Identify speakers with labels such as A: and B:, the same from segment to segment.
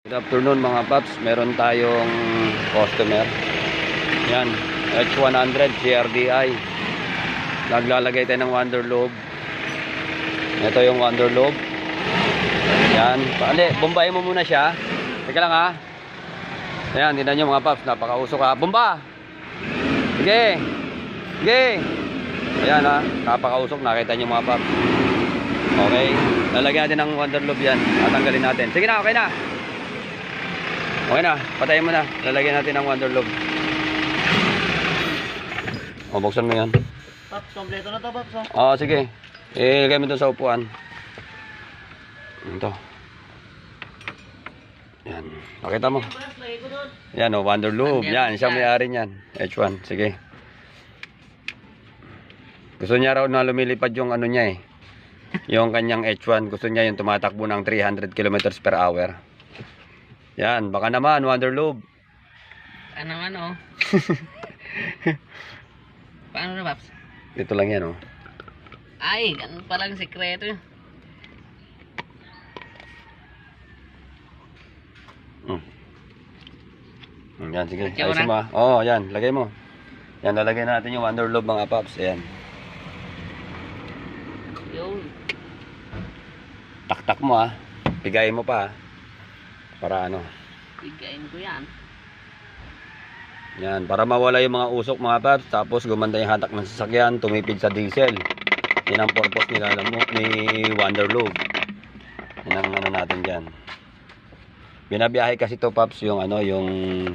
A: Good afternoon mga paps, meron tayong customer. Yan, H100 CRDI. Naglalagay tayo ng Wonder Lobe. Ito yung Wonder Lobe. Yan, pali, bombahin mo muna siya. Teka lang ha. Ayan, tingnan nyo mga paps, napakausok ha. Bomba! Sige! Sige! Ayan ha, napakausok, nakita nyo mga paps. Okay, lalagyan natin ng Wonder Lobe yan. Tatanggalin natin. Sige na, okay na. Okay na, patayin mo na. Lalagyan natin ng Wonder Lobe. O, buksan mo yan.
B: Paps, kompleto na to, Paps.
A: Oo, sige. Ilagay mo doon sa upuan. Ito. Yan. Pakita mo. Yan o, Wonder Lobe. Yan, siya may-ari niyan. H1, sige. Gusto niya raw na lumilipad yung ano niya eh. Yung kanyang H1. Gusto niya yung tumatakbo ng 300 km/h. Yan, baka naman, Wonder Lobe.
B: Ano naman, oh. Paano na, Paps?
A: Dito lang yan, oh.
B: Ay, ganun palang sekreto yun.
A: Yan, sige.
B: Lagyan mo
A: Ayusin
B: na?
A: mo, ah. Oo, yan, lagay mo. Yan, lalagay natin yung Wonder Lobe mga paps. Ayan.
B: Yun.
A: Taktak mo, ah. Pigayin mo pa, ah. Para ano.
B: Bigayin ko yan.
A: Yan, para mawala yung mga usok mga paps. Tapos gumanda yung hatak ng sasakyan, tumipid sa diesel. Yan ang purpose ni Wonder Lobe. Yan ang ano natin dyan. Binabiyahe kasi to paps yung ano, yung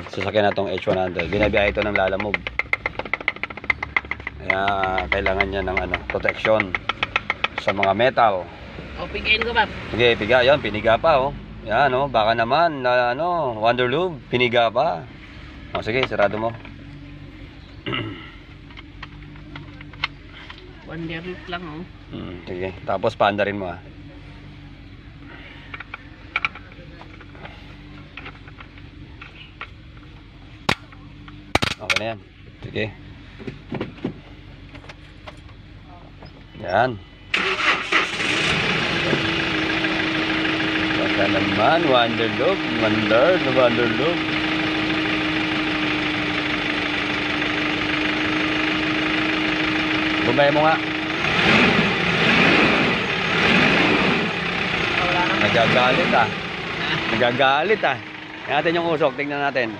A: sasakyan na tong H100. Binabiyahe ito ng Lalamove. Kaya kailangan niya ng ano, protection sa mga metal.
B: O, bigayin ko, Paps.
A: Sige, piga. Yan, piniga pa oh. Yan oh, baka naman na ano, Wonder Lobe, piniga pa. O sige, sarado mo.
B: Wonder Loop lang, oh.
A: Sige, tapos paandarin mo ah. Okay na yan. Sige. Yan. Baka naman, Wonder Lobe, Wonder Lobe. Bumay mo nga.
B: Wala na.
A: Nagagalit ah. Nagagalit ah. Tingnan natin yung usok, tingnan natin.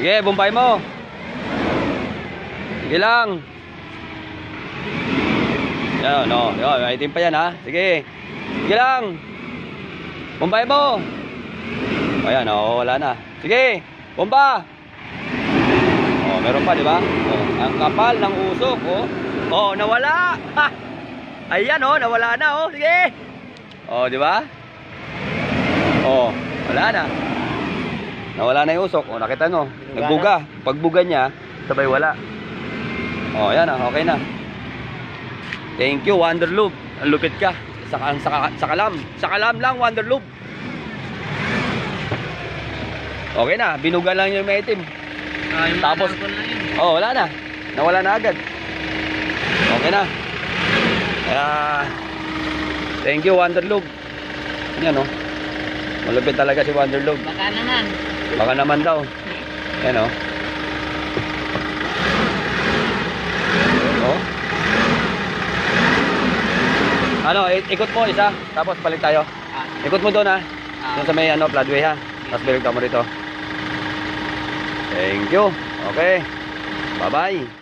A: Sige, bumpay mo. Sige lang. Yan, no. Yan, may itim pa yan ha. Sige. Sige lang. Bumpay mo. Ayan, oh, wala na. Sige, bomba. Oh, meron pa, di ba? Oh, ang kapal ng usok, oh. Oh, nawala. Ha. Ayan, oh, nawala na, oh. Sige. Oh, di ba? Oh, wala na. Nawala na yung usok. Oh, nakita no. Nagbuga. Pagbuga niya, sabay wala. Oh, ayan, okay na. Thank you, Wonder Lobe. Ang lupit ka. Sakalam lang, Wonder Lobe. Okay na, binuga lang yung may itim. Tapos, oh, wala na. Nawala na agad. Okay na. Kaya, thank you, Wonder Lobe. Yan, oh. Malupit talaga si Wonder Lobe.
B: Baka naman.
A: Baka naman daw. Yan, oh. Oh. Ano, ikot mo isa, tapos balik tayo. Ikot mo doon ha. Doon sa may ano, floodway ha. Tapos balik ka mo rito. Thank you. Okay. Bye-bye.